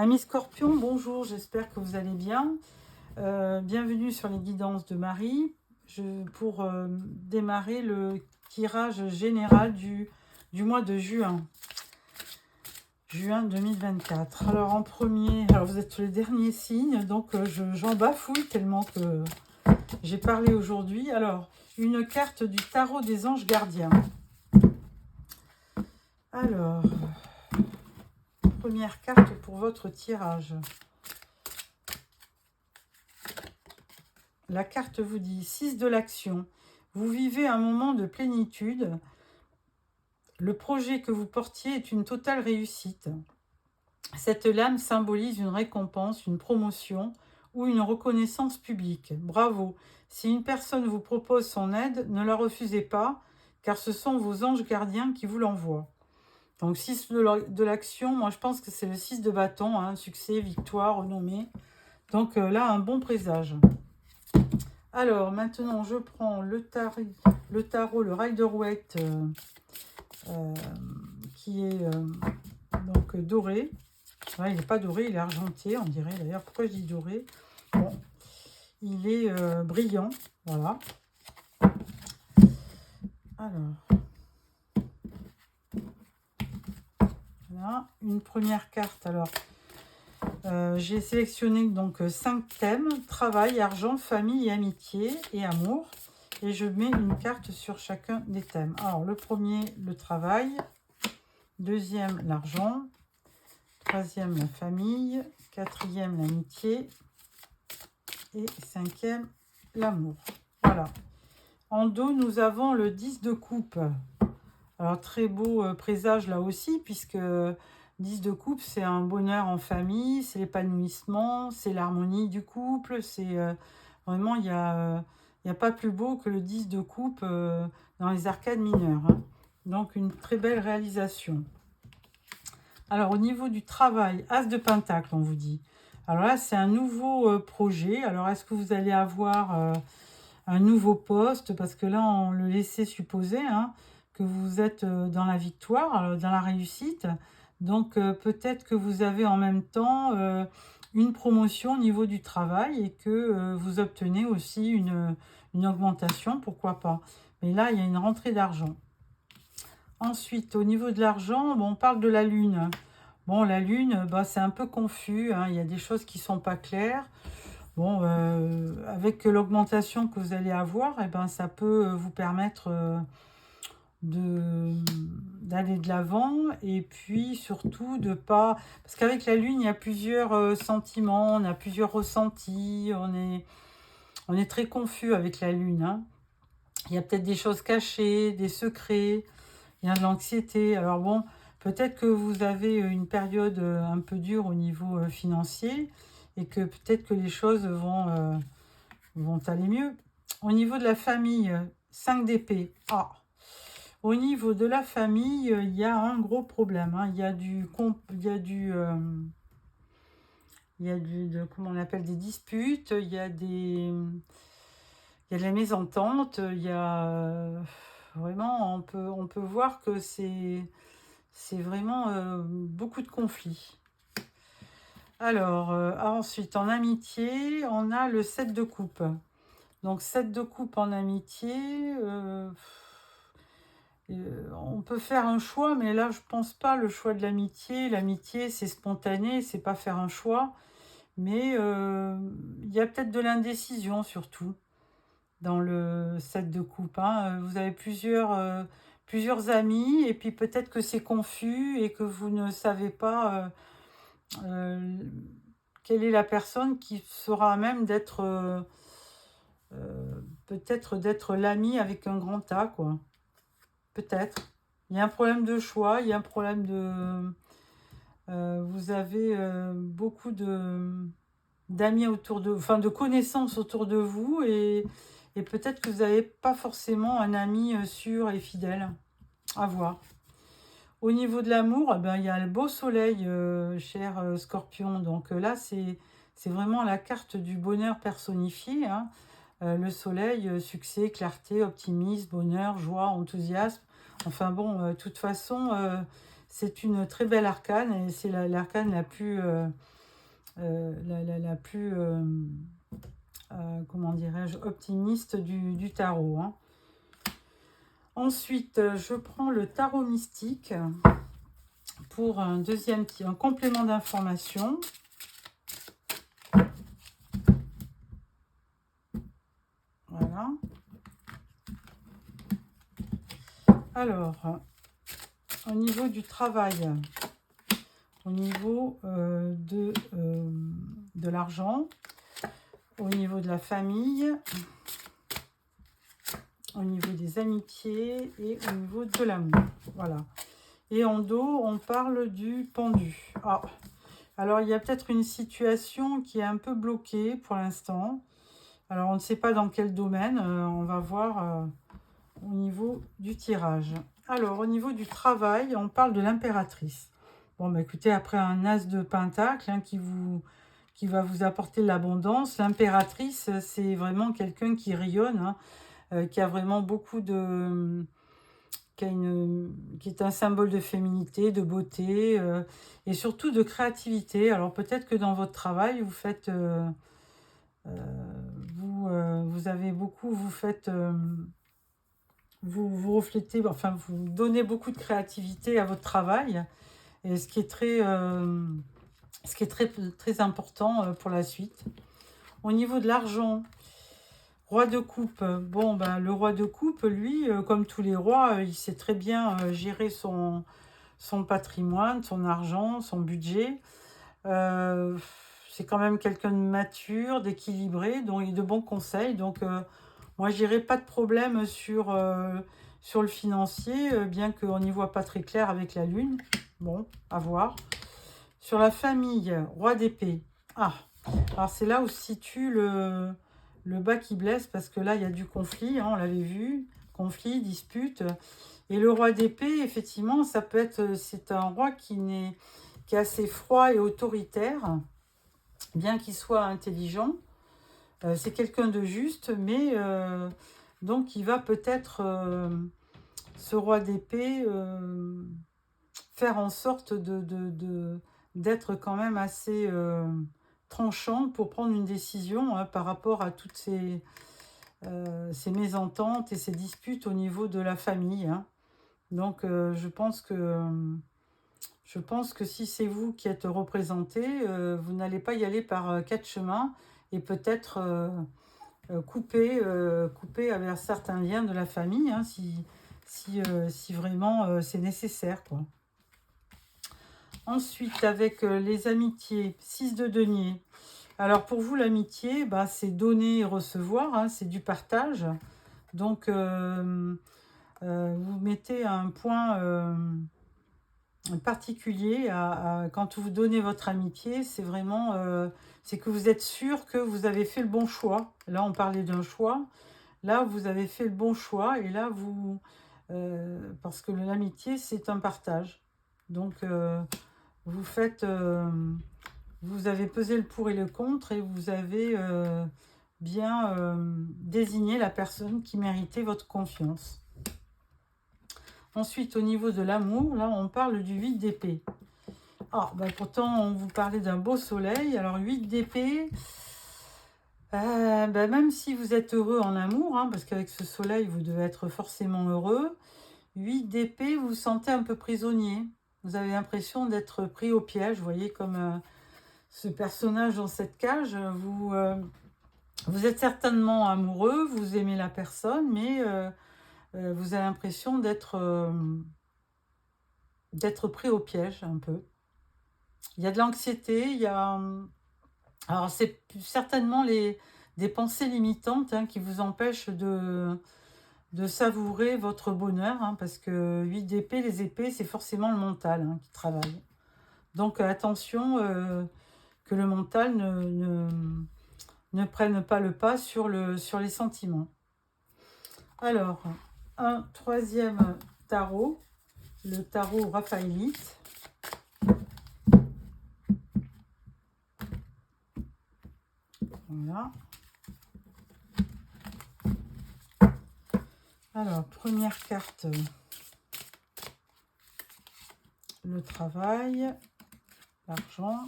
Amis Scorpion, bonjour, j'espère que vous allez bien. Bienvenue sur les guidances de Marie. Pour démarrer le tirage général du mois de juin 2024. Alors en premier, vous êtes le dernier signe, donc j'en bafouille tellement que j'ai parlé aujourd'hui. Alors, une carte du tarot des anges gardiens. Alors, première carte pour votre tirage. La carte vous dit 6 de l'action. Vous vivez un moment de plénitude. Le projet que vous portiez est une totale réussite. Cette lame symbolise une récompense, une promotion ou une reconnaissance publique. Bravo. Si une personne vous propose son aide, ne la refusez pas, car ce sont vos anges gardiens qui vous l'envoient. Donc 6 de l'action, moi je pense que c'est le 6 de bâton, hein, succès, victoire, renommée. Donc là, un bon présage. Alors, maintenant, je prends le tarot, le Rider-Waite, qui est donc doré. Ouais, il n'est pas doré, il est argenté, on dirait. D'ailleurs, pourquoi je dis doré? Bon, il est brillant, voilà. Alors, voilà, une première carte. Alors, j'ai sélectionné donc 5 thèmes: travail, argent, famille et amitié et amour. Et je mets une carte sur chacun des thèmes. Alors, le premier, le travail. Deuxième, l'argent. Troisième, la famille. Quatrième, l'amitié. Et cinquième, l'amour. Voilà. En dos, nous avons le 10 de coupe. Alors, très beau présage là aussi, puisque 10 de coupe, c'est un bonheur en famille, c'est l'épanouissement, c'est l'harmonie du couple. C'est vraiment, il n'y a pas plus beau que le 10 de coupe dans les arcades mineures. Hein. Donc, une très belle réalisation. Alors, au niveau du travail, As de Pentacle, on vous dit. Alors là, c'est un nouveau projet. Alors, est-ce que vous allez avoir un nouveau poste? Parce que là, on le laissait supposer hein, que vous êtes dans la victoire, dans la réussite. Donc, peut-être que vous avez en même temps une promotion au niveau du travail et que vous obtenez aussi une augmentation, pourquoi pas. Mais là, il y a une rentrée d'argent. Ensuite, au niveau de l'argent, bon, on parle de la lune. Bon, la lune, bah, c'est un peu confus. Hein, il y a des choses qui ne sont pas claires. Bon, avec l'augmentation que vous allez avoir, eh ben, ça peut vous permettre d'aller de l'avant. Et puis, surtout, de pas... Parce qu'avec la lune, il y a plusieurs sentiments, on a plusieurs ressentis. On est très confus avec la lune. Hein. Il y a peut-être des choses cachées, des secrets. Il y a de l'anxiété. Alors bon, peut-être que vous avez une période un peu dure au niveau financier et que peut-être que les choses vont aller mieux. Au niveau de la famille, 5 d'épée. Ah, au niveau de la famille, il y a un gros problème. Hein. Il y a comment on appelle, des disputes, il y a de la mésentente, il y a vraiment, on peut voir que c'est vraiment beaucoup de conflits. Alors, ensuite, en amitié, on a le 7 de coupe. Donc, 7 de coupe en amitié, on peut faire un choix, mais là, je pense pas le choix de l'amitié. L'amitié, c'est spontané, c'est pas faire un choix. Mais il y a peut-être de l'indécision, surtout, dans le 7 de coupe. Hein. Vous avez plusieurs amis, et puis peut-être que c'est confus et que vous ne savez pas quelle est la personne qui sera à même d'être peut-être d'être l'ami avec un grand A, quoi. Peut-être. Il y a un problème de choix, il y a un problème de... vous avez beaucoup d'amis autour de... Enfin, de connaissances autour de vous et peut-être que vous n'avez pas forcément un ami sûr et fidèle. À voir. Au niveau de l'amour, ben, il y a le beau soleil, cher Scorpion. Donc là, c'est vraiment la carte du bonheur personnifié. Hein. Le soleil, succès, clarté, optimisme, bonheur, joie, enthousiasme. Enfin bon, de toute façon, C'est une très belle arcane et c'est l'arcane la plus, comment dirais-je, optimiste du tarot. Hein. Ensuite, je prends le tarot mystique pour un un complément d'information. Voilà. Alors, au niveau du travail, au niveau de l'argent, au niveau de la famille, au niveau des amitiés et au niveau de l'amour. Voilà. Et en dos, on parle du pendu. Ah. Alors, il y a peut-être une situation qui est un peu bloquée pour l'instant. Alors, on ne sait pas dans quel domaine. On va voir au niveau du tirage. Alors, au niveau du travail, on parle de l'impératrice. Bon, bah, écoutez, après un as de pentacle hein, qui va vous apporter l'abondance, l'impératrice, c'est vraiment quelqu'un qui rayonne, hein, qui a vraiment beaucoup de... qui est un symbole de féminité, de beauté et surtout de créativité. Alors, peut-être que dans votre travail, vous faites... vous avez beaucoup... Vous faites... vous reflétez, enfin, vous donnez beaucoup de créativité à votre travail, et ce qui est très important pour la suite. Au niveau de l'argent, roi de coupe, bon, ben, le roi de coupe, lui, comme tous les rois, il sait très bien gérer son patrimoine, son argent, son budget. C'est quand même quelqu'un de mature, d'équilibré, donc il a de bons conseils, donc... moi, je dirais pas de problème sur le financier, bien qu'on n'y voit pas très clair avec la lune. Bon, à voir. Sur la famille, roi d'épée. Ah, alors c'est là où se situe le bas qui blesse, parce que là, il y a du conflit, hein, on l'avait vu. Conflit, dispute. Et le roi d'épée, effectivement, ça peut être... C'est un roi qui est assez froid et autoritaire, bien qu'il soit intelligent. C'est quelqu'un de juste, mais donc il va peut-être, ce roi d'épée, faire en sorte d'être quand même assez tranchant pour prendre une décision hein, par rapport à toutes ces mésententes et ces disputes au niveau de la famille. Hein. Donc je pense que si c'est vous qui êtes représenté, vous n'allez pas y aller par quatre chemins et peut-être couper avec certains liens de la famille, hein, si vraiment c'est nécessaire. Quoi. Ensuite, avec les amitiés, 6 de denier. Alors pour vous, l'amitié, bah, c'est donner et recevoir, hein, c'est du partage. Donc, vous mettez un point particulier quand vous donnez votre amitié, c'est vraiment... c'est que vous êtes sûr que vous avez fait le bon choix. Là, on parlait d'un choix. Là, vous avez fait le bon choix et là, parce que l'amitié, c'est un partage. Donc, vous avez pesé le pour et le contre et vous avez bien désigné la personne qui méritait votre confiance. Ensuite, au niveau de l'amour, là, on parle du 8 d'épée. Ah, bah, pourtant, on vous parlait d'un beau soleil. Alors, 8 d'épée... même si vous êtes heureux en amour, hein, parce qu'avec ce soleil, vous devez être forcément heureux, 8 d'épée, vous vous sentez un peu prisonnier. Vous avez l'impression d'être pris au piège, vous voyez, comme ce personnage dans cette cage. Vous êtes certainement amoureux, vous aimez la personne, mais vous avez l'impression d'être pris au piège un peu. Il y a de l'anxiété, il y a... Alors, c'est certainement des pensées limitantes hein, qui vous empêchent de savourer votre bonheur, hein, parce que 8 d'épée, les épées, c'est forcément le mental hein, qui travaille. Donc, attention que le mental ne prenne pas le pas sur les sentiments. Alors, un troisième tarot, le tarot raphaélite. Voilà. Alors, première carte, le travail, l'argent,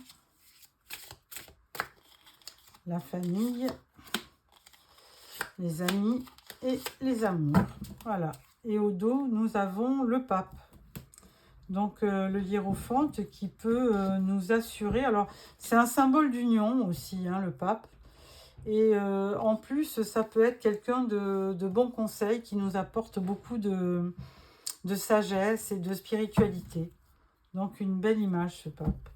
la famille, les amis et les amours. Voilà. Et au dos, nous avons le pape. Donc, le hiérophante qui peut nous assurer. Alors, c'est un symbole d'union aussi, hein, le pape. Et en plus, ça peut être quelqu'un de bon conseil qui nous apporte beaucoup de sagesse et de spiritualité. Donc, une belle image, ce pape.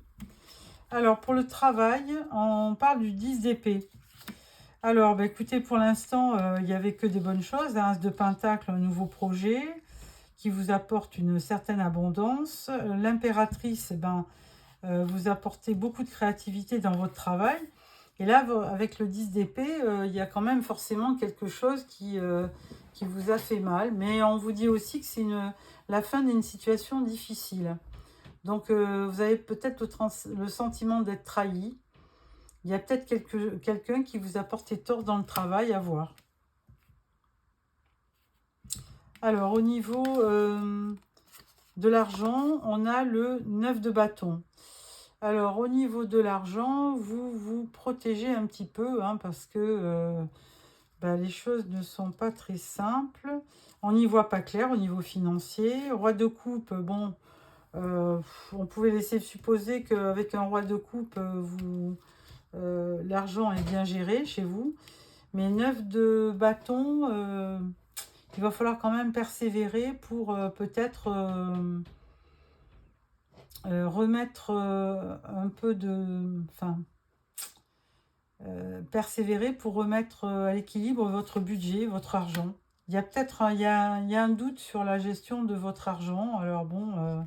Alors, pour le travail, on parle du 10 d'épée. Alors, écoutez, pour l'instant, il n'y avait que des bonnes choses. As de Pentacle, un nouveau projet qui vous apporte une certaine abondance. L'impératrice, vous apportez beaucoup de créativité dans votre travail. Et là, avec le 10 d'épée, il y a quand même forcément quelque chose qui vous a fait mal. Mais on vous dit aussi que c'est la fin d'une situation difficile. Donc, vous avez peut-être le sentiment d'être trahi. Il y a peut-être quelqu'un qui vous a porté tort dans le travail, à voir. Alors, au niveau de l'argent, on a le 9 de bâton. Alors, au niveau de l'argent, vous vous protégez un petit peu, hein, parce que les choses ne sont pas très simples. On n'y voit pas clair au niveau financier. Roi de coupe, bon, on pouvait laisser supposer qu'avec un roi de coupe, l'argent est bien géré chez vous. Mais 9 de bâton, il va falloir quand même persévérer pour peut-être remettre un peu de... Enfin, persévérer pour remettre à l'équilibre votre budget, votre argent. Il y a peut-être il y a un doute sur la gestion de votre argent. Alors bon,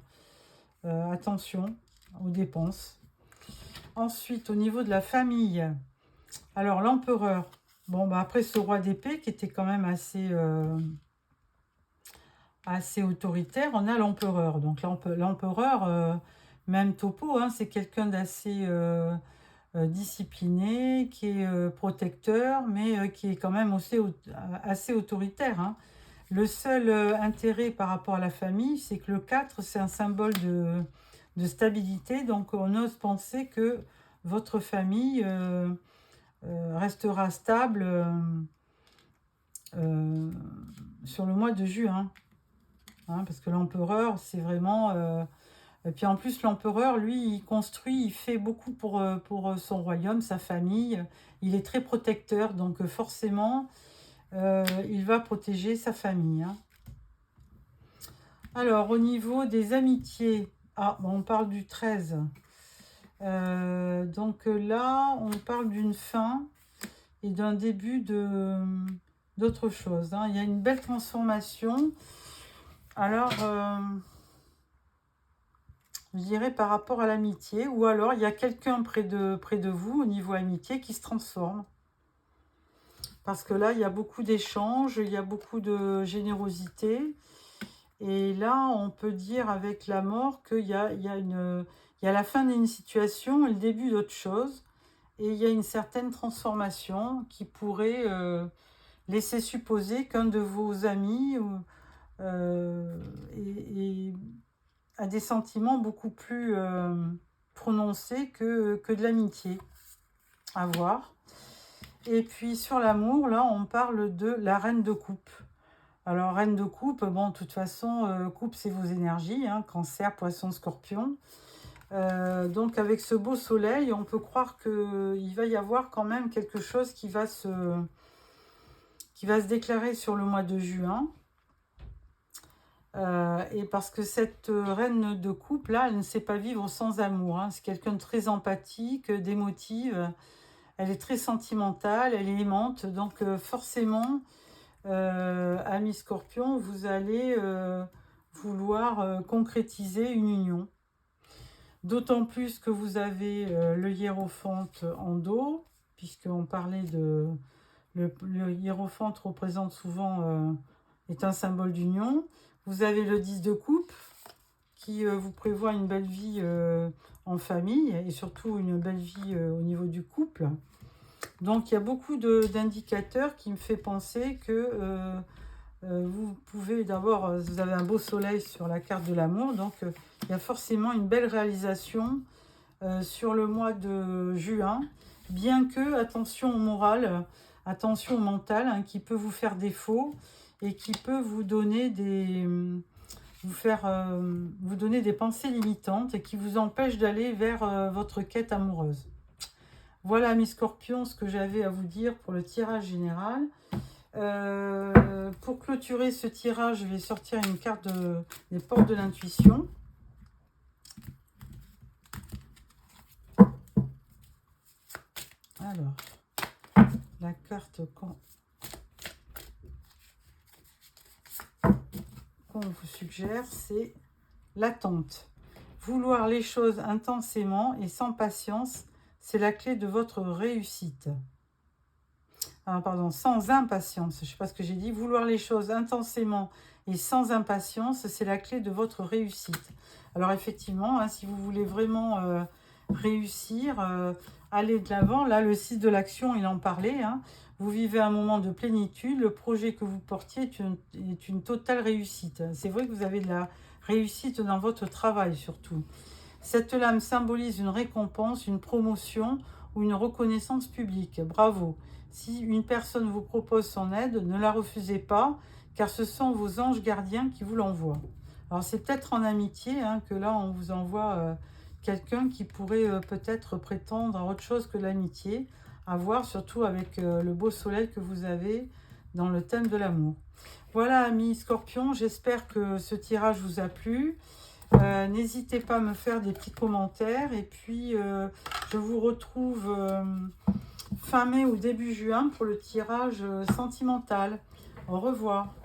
attention aux dépenses. Ensuite, au niveau de la famille, alors l'empereur. Bon, après ce roi d'épée qui était quand même assez autoritaire, on a l'empereur. Donc l'empereur, même topo, hein, c'est quelqu'un d'assez discipliné, qui est protecteur, mais qui est quand même aussi assez autoritaire, hein. Le seul intérêt par rapport à la famille, c'est que le 4, c'est un symbole de stabilité. Donc on ose penser que votre famille restera stable sur le mois de juin. Hein, parce que l'empereur, c'est vraiment... et puis en plus, l'empereur, lui, il construit, il fait beaucoup pour son royaume, sa famille. Il est très protecteur, donc forcément, il va protéger sa famille. Hein. Alors, au niveau des amitiés, on parle du 13. Donc là, on parle d'une fin et d'un début d'autre chose. Hein. Il y a une belle transformation. Alors, je dirais par rapport à l'amitié, ou alors il y a quelqu'un près de vous au niveau amitié qui se transforme. Parce que là, il y a beaucoup d'échanges, il y a beaucoup de générosité. Et là, on peut dire avec la mort qu'il y a la fin d'une situation et le début d'autre chose. Et il y a une certaine transformation qui pourrait laisser supposer qu'un de vos amis a des sentiments beaucoup plus prononcés que de l'amitié. À voir. Et puis sur l'amour, là, on parle de la reine de coupe. Alors, reine de coupe, bon, de toute façon, coupe, c'est vos énergies, hein, cancer, poisson, scorpion. Donc, avec ce beau soleil, on peut croire qu'il va y avoir quand même quelque chose qui va se déclarer sur le mois de juin. Et parce que cette reine de coupe, là, elle ne sait pas vivre sans amour. Hein. C'est quelqu'un de très empathique, d'émotive. Elle est très sentimentale, elle est aimante. Donc, forcément... amis Scorpion, vous allez vouloir concrétiser une union. D'autant plus que vous avez le hiérophante en dos, puisqu'on parlait de... Le hiérophante représente souvent, est un symbole d'union. Vous avez le 10 de coupe, qui vous prévoit une belle vie en famille, et surtout une belle vie au niveau du couple. Donc, il y a beaucoup d'indicateurs qui me fait penser que vous pouvez d'abord, vous avez un beau soleil sur la carte de l'amour, donc il y a forcément une belle réalisation sur le mois de juin. Bien que, attention au moral, attention au mental, hein, qui peut vous faire défaut et qui peut vous donner vous donner des pensées limitantes et qui vous empêchent d'aller vers votre quête amoureuse. Voilà, mes scorpions, ce que j'avais à vous dire pour le tirage général. Pour clôturer ce tirage, je vais sortir une carte des portes de l'intuition. Alors, la carte qu'on vous suggère, c'est l'attente. Vouloir les choses intensément et sans patience, c'est la clé de votre réussite. Ah, pardon, sans impatience. Je ne sais pas ce que j'ai dit. Vouloir les choses intensément et sans impatience, c'est la clé de votre réussite. Alors effectivement, hein, si vous voulez vraiment réussir, aller de l'avant, là le 6 de l'action, il en parlait, hein. Vous vivez un moment de plénitude, le projet que vous portiez est une totale réussite. C'est vrai que vous avez de la réussite dans votre travail surtout. Cette lame symbolise une récompense, une promotion ou une reconnaissance publique. Bravo. Si une personne vous propose son aide, ne la refusez pas, car ce sont vos anges gardiens qui vous l'envoient. Alors c'est peut-être en amitié hein, que là on vous envoie quelqu'un qui pourrait peut-être prétendre à autre chose que l'amitié, à voir surtout avec le beau soleil que vous avez dans le thème de l'amour. Voilà amis Scorpions, j'espère que ce tirage vous a plu. N'hésitez pas à me faire des petits commentaires et puis je vous retrouve fin mai ou début juin pour le tirage sentimental. Au revoir.